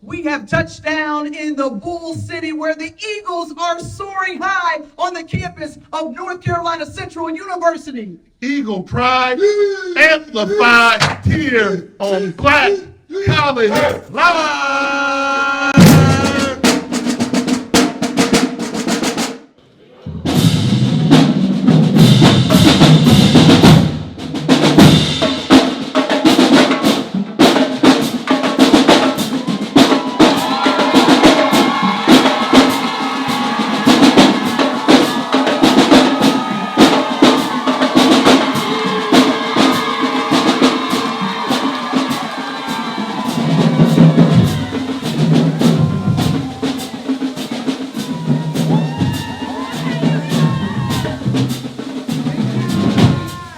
We have touched down in the Bull City where the Eagles are soaring high on the campus of North Carolina Central University. Eagle pride amplified here on Black College Live.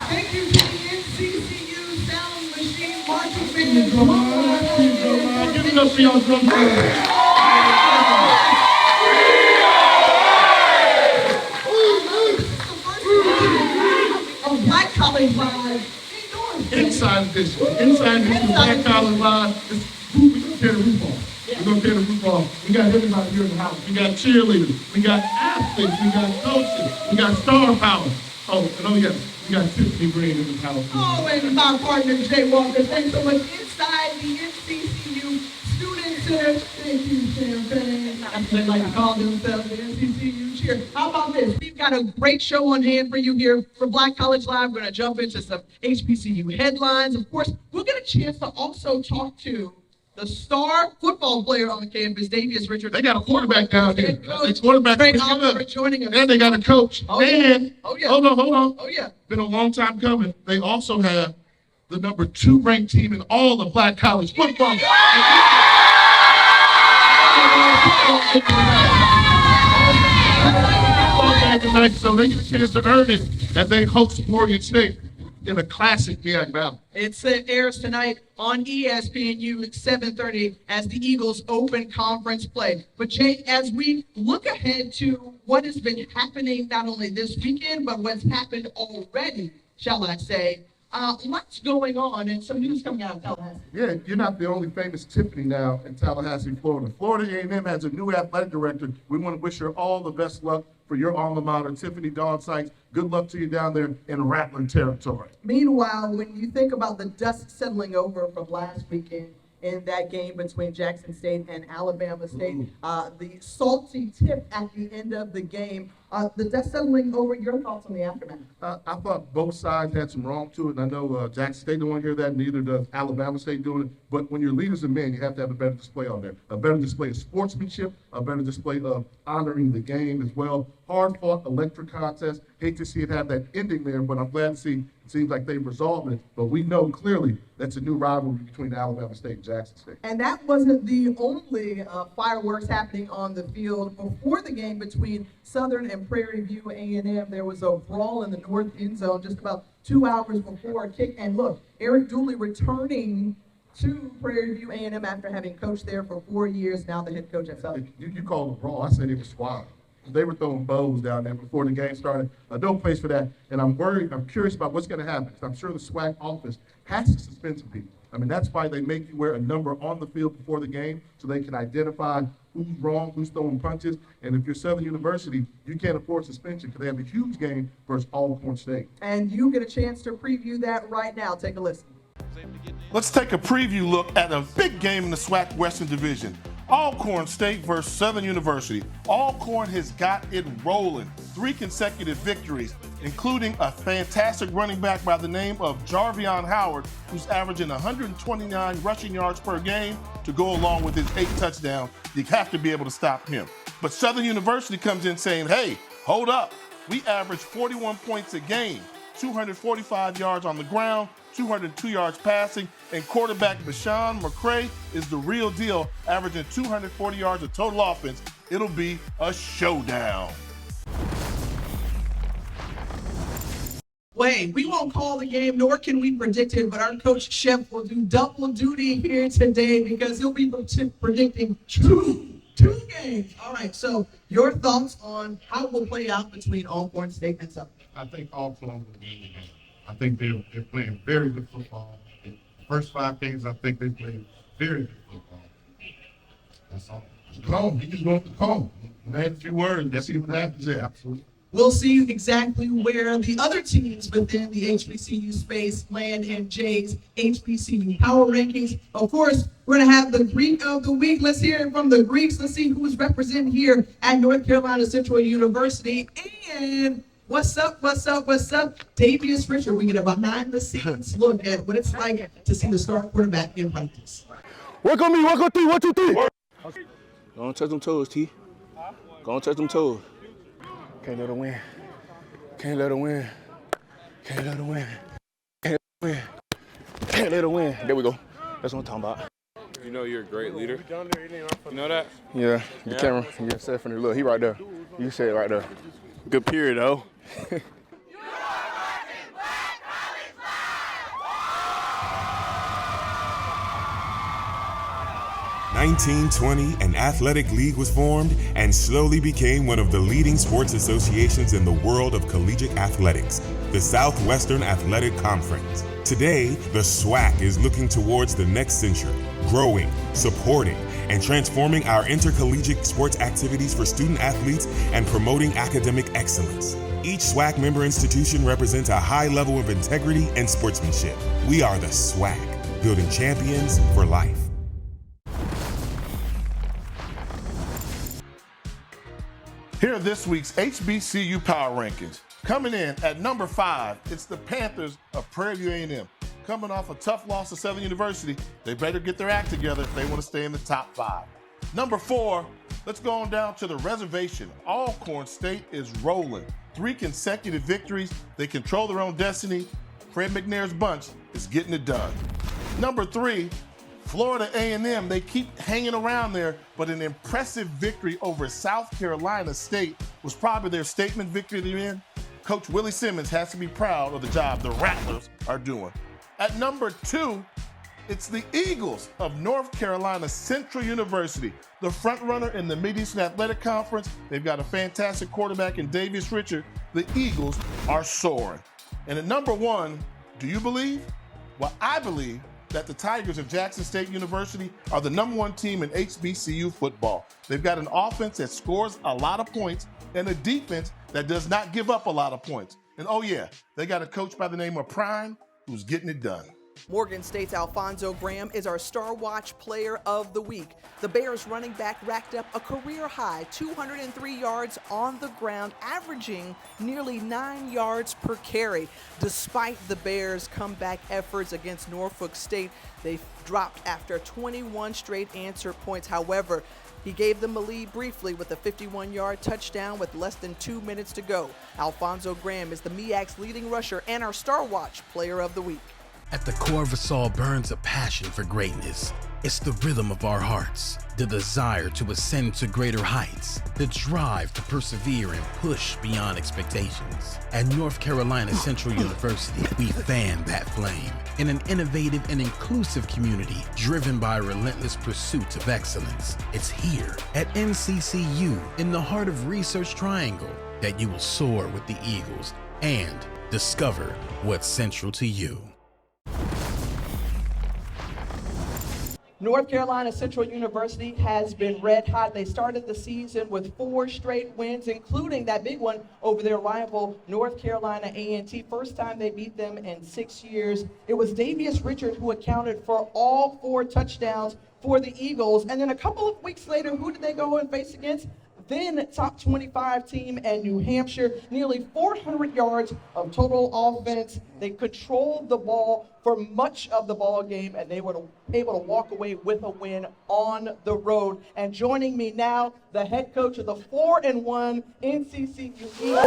Thank you to the NCCU Sound Machine Marching Band. Give it up for y'all drum players. Black College Live. Inside edition of Black College Live. We're gonna tear the roof off. We're gonna tear the roof off. We got everybody here in the house. We got cheerleaders. We got athletes. We got coaches. We got star power. Oh, yes, we got Tiffany Greene in the house. Oh, and my partner, Jay Walker. Thanks so much. Inside the NCCU Student Center. Thank you, Champagne. That's what they like to call themselves, the NCCU cheer. How about this? We've got a great show on hand for you here for Black College Live. We're going to jump into some HBCU headlines. Of course, we'll get a chance to also talk to the star football player on campus, Davius Richard. They got a quarterback down here. Coach, quarterback. Kappa Alpha joining us. And they got a coach. Oh, yeah. And Oh, yeah. hold on. Oh, yeah. Been a long time coming. They also have the number 2 ranked team in all of Black college football. Tonight, so they get a chance to earn it as they host Morgan State in a classic MEAC battle. It airs tonight on ESPNU at 7:30 as the Eagles open conference play. But Jay, as we look ahead to what has been happening not only this weekend, but what's happened already, shall I say, what's going on and some news coming out of Tallahassee? Yeah, you're not the only famous Tiffany now in Tallahassee, Florida. Florida A&M has a new athletic director. We want to wish her all the best luck for your alma mater, Tiffany Dawn Sykes. Good luck to you down there in Rattler territory. Meanwhile, when you think about the dust settling over from last weekend in that game between Jackson State and Alabama State, the salty tip at the end of the game, the dust settling over, your thoughts on the aftermath? I thought both sides had some wrong to it, and I know Jackson State don't want to hear that, neither does Alabama State doing it. But when you're leaders of men, you have to have a better display on there. A better display of sportsmanship, a better display of honoring the game as well. Hard-fought electric contest. Hate to see it have that ending there, but I'm glad to see it seems like they've resolved it. But we know clearly that's a new rivalry between Alabama State and Jackson State. And that wasn't the only fireworks happening on the field. Before the game between Southern and Prairie View A&M, there was a brawl in the north end zone just about 2 hours before a kick. And look, Eric Dooley returning to Prairie View A&M after having coached there for 4 years, now the head coach at Southern. You called it brawl. I said it was SWAC. They were throwing bows down there before the game started. No place for that. And I'm curious about what's going to happen. I'm sure the SWAC office has to suspend some people. I mean, that's why they make you wear a number on the field before the game so they can identify who's wrong, who's throwing punches. And if you're Southern University, you can't afford suspension because they have a huge game versus Alcorn State. And you get a chance to preview that right now. Take a listen. Let's take a preview look at a big game in the SWAC Western Division. Alcorn State versus Southern University. Alcorn has got it rolling. 3 consecutive victories, including a fantastic running back by the name of Jarvion Howard, who's averaging 129 rushing yards per game to go along with his 8 touchdowns. You have to be able to stop him. But Southern University comes in saying, hey, hold up. We average 41 points a game, 245 yards on the ground, 202 yards passing, and quarterback Bashan McCray is the real deal, averaging 240 yards of total offense. It'll be a showdown. Wait, we won't call the game, nor can we predict it, but our coach Chef will do double duty here today because he'll be predicting two games. All right, so your thoughts on how it will play out between Alcorn State and Southern? I think Alcorn will win the game. I think they're playing very good football. The first 5 games, I think they played very good football. Calm. He just wants to calm. Man, a few words. Let's see what happens there. Absolutely. We'll see exactly where the other teams within the HBCU space land in Jay's HBCU Power Rankings. Of course, we're going to have the Greek of the week. Let's hear it from the Greeks. Let's see who's representing here at North Carolina Central University. And what's up? Davius Richard. We get a behind-the-scenes look at what it's like to see the star quarterback in practice. Work on me, work on three, 1, 2, 3. Go on, touch them toes, T. Go on, touch them toes. Can't let her win. Can't let her win. Can't let her win. Can't let her win. Can't let her win. There we go. That's what I'm talking about. You know you're a great leader. You know that? Yeah, the camera. Yeah, Stephanie, look, he right there. You said it right there. Good period, though. 1920, an athletic league was formed and slowly became one of the leading sports associations in the world of collegiate athletics, the Southwestern Athletic Conference. Today, the SWAC is looking towards the next century, growing, supporting, and transforming our intercollegiate sports activities for student athletes and promoting academic excellence. Each SWAC member institution represents a high level of integrity and sportsmanship. We are the SWAC, building champions for life. Here are this week's HBCU Power Rankings. Coming in at number 5, it's the Panthers of Prairie View A&M. Coming off a tough loss to Southern University, they better get their act together if they want to stay in the top 5. Number 4, let's go on down to the reservation. Alcorn State is rolling. 3 consecutive victories. They control their own destiny. Fred McNair's bunch is getting it done. Number 3, Florida A&M, they keep hanging around there, but an impressive victory over South Carolina State was probably their statement victory they're in. Coach Willie Simmons has to be proud of the job the Rattlers are doing. At number 2, it's the Eagles of North Carolina Central University, the front runner in the Mid-Eastern Athletic Conference. They've got a fantastic quarterback in Davius Richard. The Eagles are soaring. And at number 1, do you believe? Well, I believe that the Tigers of Jackson State University are the number 1 team in HBCU football. They've got an offense that scores a lot of points and a defense that does not give up a lot of points. And oh yeah, they got a coach by the name of Prime who's getting it done. Morgan State's Alfonso Graham is our Star Watch Player of the Week. The Bears running back racked up a career-high 203 yards on the ground, averaging nearly 9 yards per carry. Despite the Bears' comeback efforts against Norfolk State, they dropped after 21 straight answer points. However, he gave them a lead briefly with a 51-yard touchdown with less than 2 minutes to go. Alfonso Graham is the MEAC's leading rusher and our Star Watch Player of the Week. At the core of us all burns a passion for greatness. It's the rhythm of our hearts, the desire to ascend to greater heights, the drive to persevere and push beyond expectations. At North Carolina Central University, we fan that flame in an innovative and inclusive community driven by a relentless pursuit of excellence. It's here at NCCU, in the heart of Research Triangle, that you will soar with the Eagles and discover what's central to you. North Carolina Central University has been red hot. They started the season with 4 straight wins, including that big one over their rival North Carolina A&T. First time they beat them in 6 years. It was Davius Richard who accounted for all 4 touchdowns for the Eagles. And then a couple of weeks later, who did they go and face against? Then top 25 team at New Hampshire, nearly 400 yards of total offense. They controlled the ball for much of the ball game, and they were able to walk away with a win on the road. And joining me now, the head coach of the 4-1 NCCU Eagles.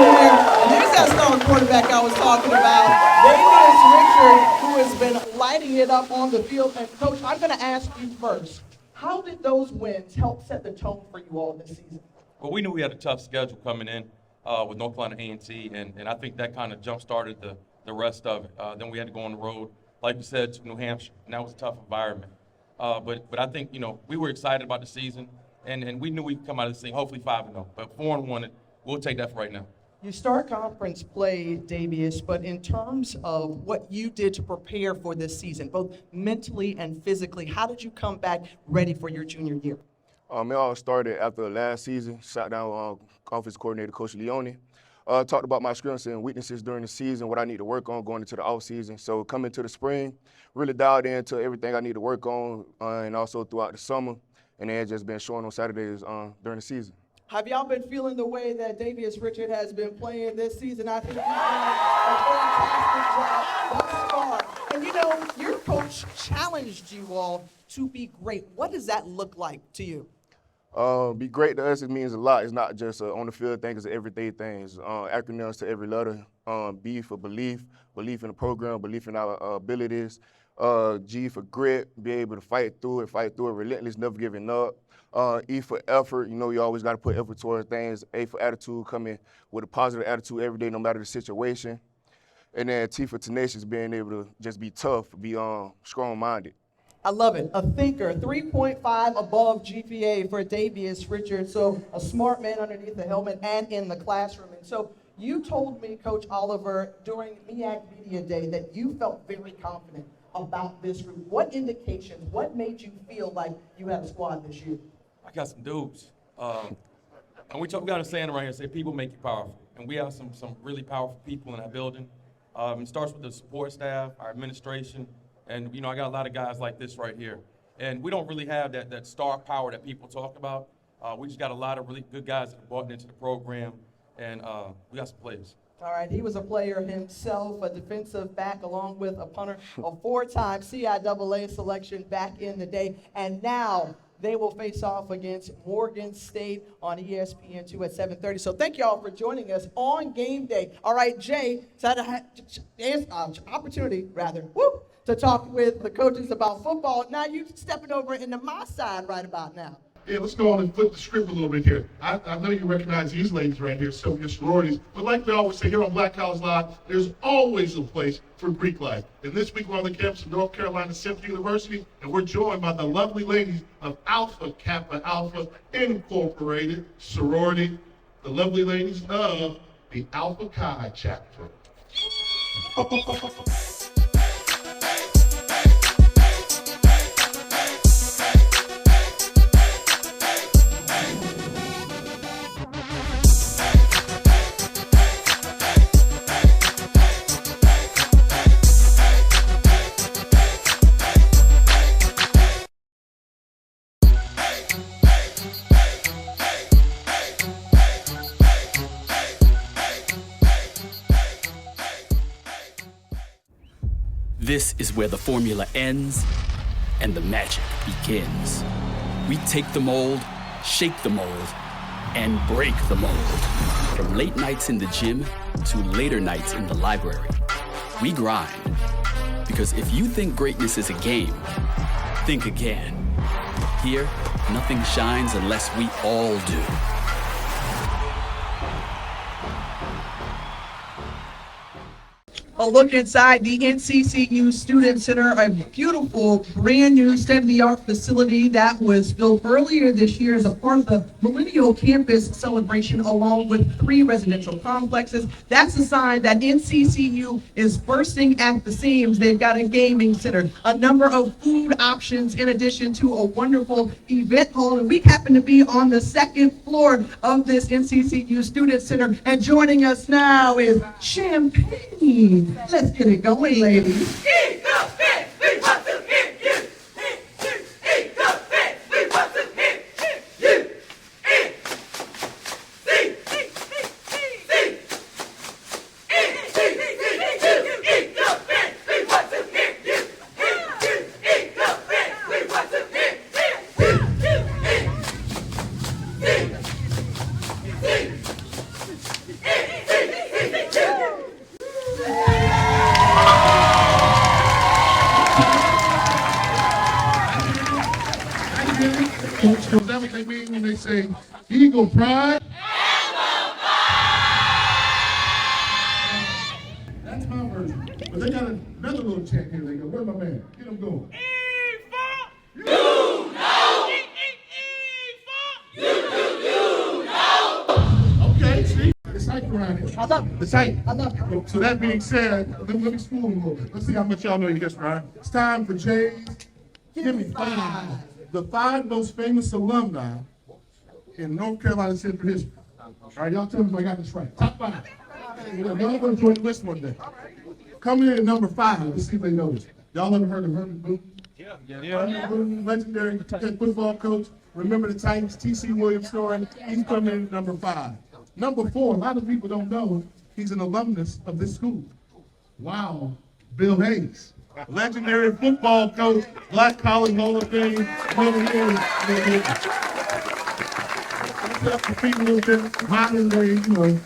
And there's that star quarterback I was talking about, Davius Richard, who has been lighting it up on the field. And Coach, I'm going to ask you first. How did those wins help set the tone for you all this season? Well, we knew we had a tough schedule coming in with North Carolina A&T, and I think that kind of jump-started the rest of it. Then we had to go on the road, like you said, to New Hampshire, and that was a tough environment. But I think, we were excited about the season, and we knew we'd come out of this thing hopefully 5-0. But 4-1, we'll take that for right now. You start conference play, Davius, but in terms of what you did to prepare for this season, both mentally and physically, how did you come back ready for your junior year? It all started after last season. Sat down with offensive coordinator Coach Leone. Talked about my strengths and weaknesses during the season, what I need to work on going into the off season. So coming to the spring, really dialed into everything I need to work on, and also throughout the summer, and then just been showing on Saturdays during the season. Have y'all been feeling the way that Davius Richard has been playing this season? I think he's done a fantastic job thus far. And you know, your coach challenged you all to be great. What does that look like to you? Be great to us, it means a lot. It's not just on the field thing, it's everyday things. Acronyms to every letter. B for belief, belief in the program, belief in our abilities. G for grit, be able to fight through it, relentless, never giving up. E for effort, you know you always got to put effort towards things. A for attitude, come in with a positive attitude every day, no matter the situation. And then T for tenacious, being able to just be tough, be strong-minded. I love it. A thinker, 3.5 above GPA for Davius Richard. So a smart man underneath the helmet and in the classroom. And so you told me, Coach Oliver, during MEAC Media Day that you felt very confident about this group. What indications, what made you feel like you had a squad this year? I got some dudes. And we got a saying around here, say people make you powerful. And we have some really powerful people in our building. It starts with the support staff, our administration, and, you know, I got a lot of guys like this right here. And we don't really have that star power that people talk about. We just got a lot of really good guys that have bought into the program, and we got some players. All right, he was a player himself, a defensive back along with a punter, a four-time CIAA selection back in the day, and now they will face off against Morgan State on ESPN2 at 7:30. So thank y'all for joining us on game day. All right, Jay, so I had an opportunity, to talk with the coaches about football. Now you stepping over into my side right about now. Yeah, let's go on and flip the script a little bit here. I know you recognize these ladies right here, some of your sororities, but like we always say here on Black College Live, there's always a place for Greek life. And this week we're on the campus of North Carolina Central University, and we're joined by the lovely ladies of Alpha Kappa Alpha Incorporated sorority, the lovely ladies of the Alpha Chi chapter. This is where the formula ends and the magic begins. We take the mold, shake the mold, and break the mold. From late nights in the gym to later nights in the library, we grind. Because if you think greatness is a game, think again. Here, nothing shines unless we all do. A look inside the NCCU Student Center, a beautiful, brand new state-of-the-art facility that was built earlier this year as a part of the Millennial Campus celebration, along with 3 residential complexes. That's a sign that NCCU is bursting at the seams. They've got a gaming center, a number of food options, in addition to a wonderful event hall. And we happen to be on the 2nd floor of this NCCU Student Center. And joining us now is Champagne. Let's get it going, ladies. Eat the fit, we want to hit you. Eat the fit, we want to hit you. Eat the fit, we want to hit you. Eat the fit, we want to hit So that what they mean when they say Eagle Pride? That's my version. But they got another little chant here. They go, where's my man? Get him going. Okay, see? It's tight around here. The tight. So that being said, let me spoon a little bit. Let's see how much y'all know your history, all right? It's time for Jay's Gimme 5. The 5 most famous alumni in North Carolina Central history. All right, y'all tell me if I got this right. Top 5. Y'all going to join the list one day. Coming in at number 5, let's see if they know this. Y'all ever heard of Herman Boone? Yeah. Boone, legendary football coach. Remember the Titans, T.C. Williams story? He's coming in at number 5. Number 4, a lot of people don't know, he's an alumnus of this school. Wow, Bill Hayes. Legendary football coach, Black College Hall of Fame. Modern day, you know,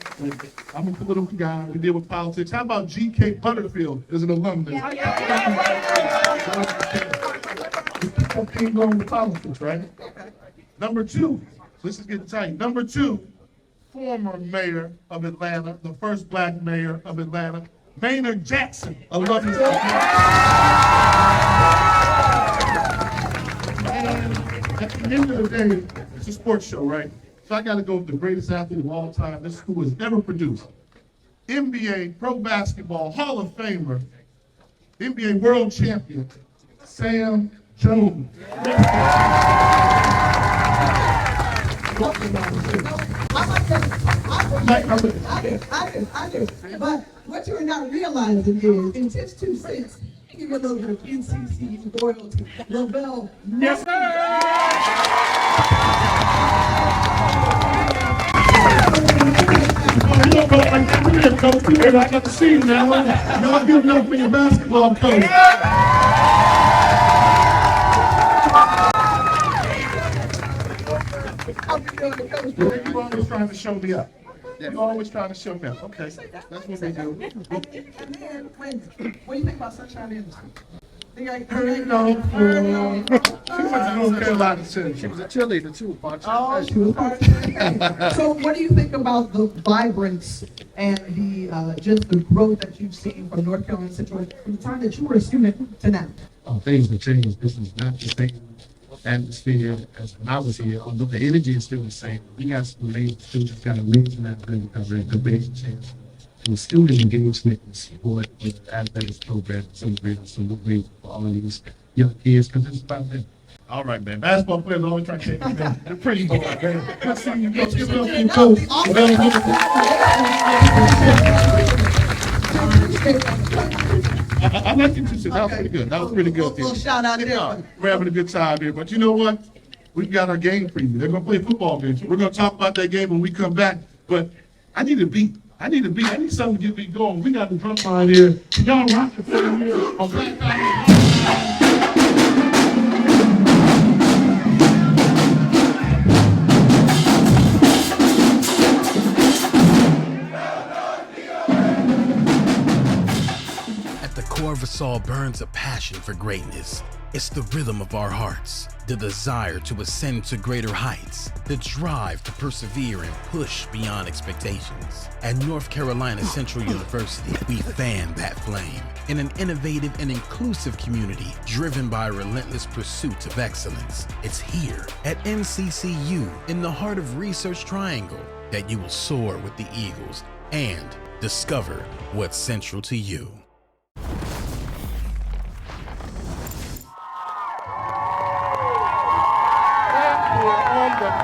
I'm a political guy, we deal with politics. How about G.K. Butterfield is an alumnus? Keep going with politics, right? Number 2, this is getting tight. Number 2, former mayor of Atlanta, the first black mayor of Atlanta, Maynard Jackson, alumnus. And at the end of the day, it's a sports show, right? So I got to go with the greatest athlete of all time this school has ever produced. NBA, pro basketball, Hall of Famer, NBA world champion, Sam Jones. I do. But what you're not realizing is, in just 2 cents, you give a little bit of NCCU royalty. Lavelle. Yes, sir! I got to see you now. Y'all give it up for your basketball coach. You're always trying to show me up. You're always trying to show me up. Okay, that's what we do. And then, what do you think about Sunshine Industry? She went to North Carolina City. She was a cheerleader too. Oh, she was part of it. So what do you think about the vibrance and the just the growth that you've seen from North Carolina Central from the time that you were a student to now? Oh, things have changed. This is not the same atmosphere as when I was here, although the energy is still the same. We got some amazing students, got amazing athletic coverage, amazing chance. And student engagement and support with the athletics program. So we're absolutely for all of these young kids, because it's about them. All right, man. Basketball players always try to take it, man. They're pretty good, man. Let's see you go. Give it up for your coach. I like you too. That was pretty good. That was pretty good. Little shout out there. We're having a good time here. But you know what? We've got our game preview. They're going to play football games. We're going to talk about that game when we come back. But I need a beat. I need something to get me going. We got the drum line here. Y'all rock the thing here on Black College. At the core of us all burns a passion for greatness. It's the rhythm of our hearts, the desire to ascend to greater heights, the drive to persevere and push beyond expectations. At North Carolina Central University, we fan that flame in an innovative and inclusive community driven by a relentless pursuit of excellence. It's here at NCCU, in the heart of Research Triangle, that you will soar with the Eagles and discover what's central to you.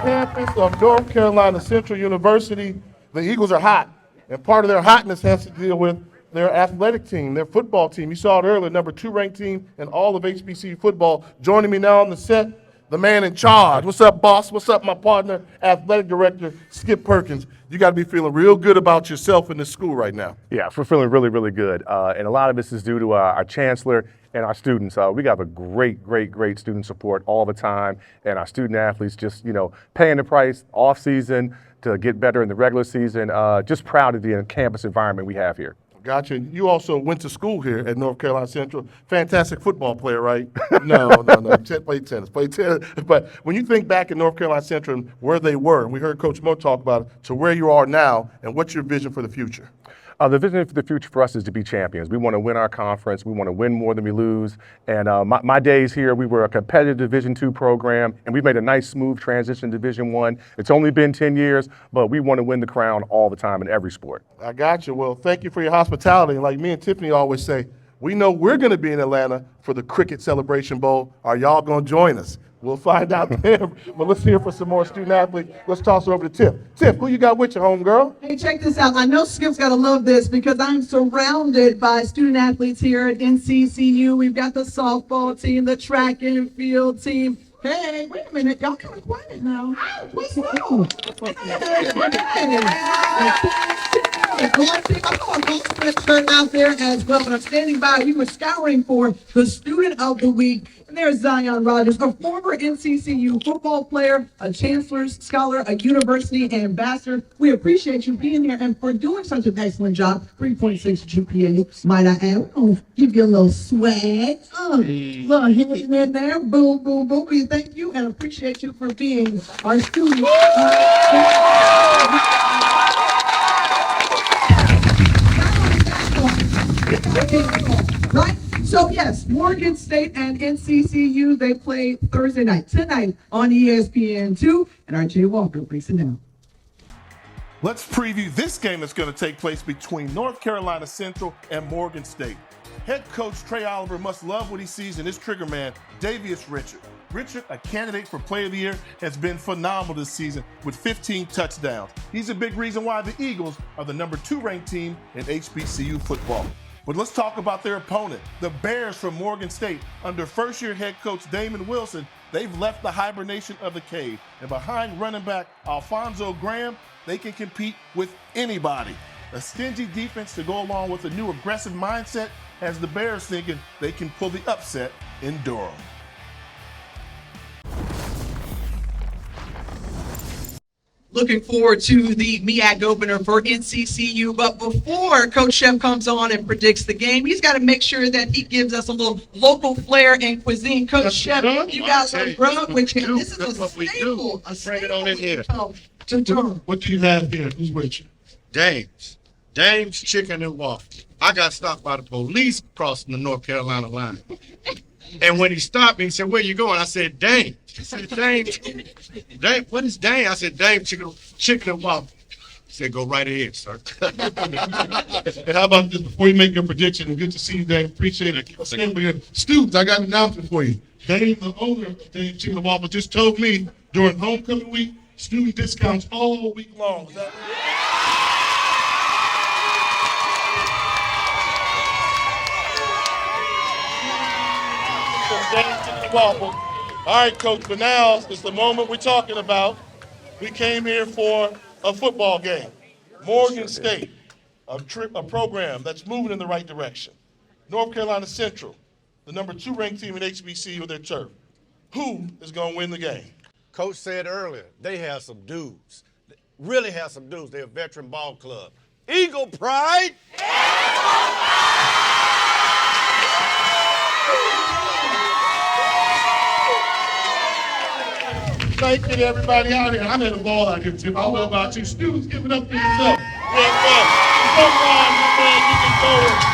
Campus of North Carolina Central University. The Eagles are hot, and part of their hotness has to deal with their athletic team, their football team. You saw it earlier, number 2 ranked team in all of HBCU football. Joining me now on the set, the man in charge. What's up, boss? What's up, my partner, athletic director, Skip Perkins? You got to be feeling real good about yourself in this school right now. Yeah, we're feeling really, really good. And a lot of this is due to our chancellor and our students. We got a great student support all the time, and our student athletes just, paying the price off season to get better in the regular season. Just proud of the campus environment we have here. Gotcha. You also went to school here at North Carolina Central. Fantastic football player, right? No. Played tennis. But when you think back at North Carolina Central and where they were, and we heard Coach Mo talk about it, to where you are now, and what's your vision for the future? The vision for the future for us is to be champions. We want to win our conference. We want to win more than we lose. And my days here, we were a competitive Division II program, and we've made a nice, smooth transition to Division I. It's only been 10 years, but we want to win the crown all the time in every sport. I got you. Well, thank you for your hospitality. Like me and Tiffany always say, we know we're going to be in Atlanta for the Cricket Celebration Bowl. Are y'all going to join us? We'll find out there. But let's hear for some more student athletes. Let's toss it over to Tiff. Tiff, who you got with you, homegirl? Hey, check this out. I know Skip's got to love this because I'm surrounded by student athletes here at NCCU. We've got the softball team, the track and field team. Hey, wait a minute. Y'all kind of quiet now. What's wrong? Turn out there as well. But I'm standing by. We were scouring for the Student of the Week. And there's Zion Rogers, a former NCCU football player, a chancellor's scholar, a university ambassador. We appreciate you being here and for doing such an excellent job. 3.6 GPA, might I add. We're going to give you a little swag. Little hit in there. Boom, boom, boom. We thank you and appreciate you for being our student. Right? So yes, Morgan State and NCCU, they play Thursday night, tonight on ESPN2, and our Jay Walker breaks it down. Let's preview this game that's going to take place between North Carolina Central and Morgan State. Head coach Trey Oliver must love what he sees in his trigger man, Davius Richard. Richard, a candidate for Player of the Year, has been phenomenal this season with 15 touchdowns. He's a big reason why the Eagles are the number 2 ranked team in HBCU football. But let's talk about their opponent, the Bears from Morgan State. Under first-year head coach Damon Wilson, they've left the hibernation of the cave. And behind running back Alfonso Graham, they can compete with anybody. A stingy defense to go along with a new aggressive mindset has the Bears thinking they can pull the upset in Durham. Looking forward to the MEAC opener for NCCU. But before Coach Chef comes on and predicts the game, he's got to make sure that he gives us a little local flair and cuisine. Coach Chef, you got some grub, which this is a staple. Bring it on in here. To Durham. What do you have here? Who's with you? Dame's Chicken and Waffles. I got stopped by the police crossing the North Carolina line. And when he stopped me, he said, "Where you going?" I said, "Dame." He said, Dame, what is Dame? I said, "Dame chicken and waffles." He said, "Go right ahead, sir." And how about this, before you make your prediction, and good to see you, Dame. Appreciate it. Students, I got an announcement for you. Dame, the owner of Dame Chicken and Waffles, just told me during homecoming week, student discounts all week long. Is that Waffle. All right, Coach, but now it's the moment we're talking about. We came here for a football game. Morgan State, a program that's moving in the right direction. North Carolina Central, the number 2 ranked team in HBCU with their turf. Who is going to win the game? Coach said earlier, they have some dudes. Really have some dudes. They're a veteran ball club. Eagle Pride! Thank you to everybody out here. I'm at a ball out here, Tim. I don't know about you. Students, give it up for yourself. We had fun. Sometimes, man, you can go.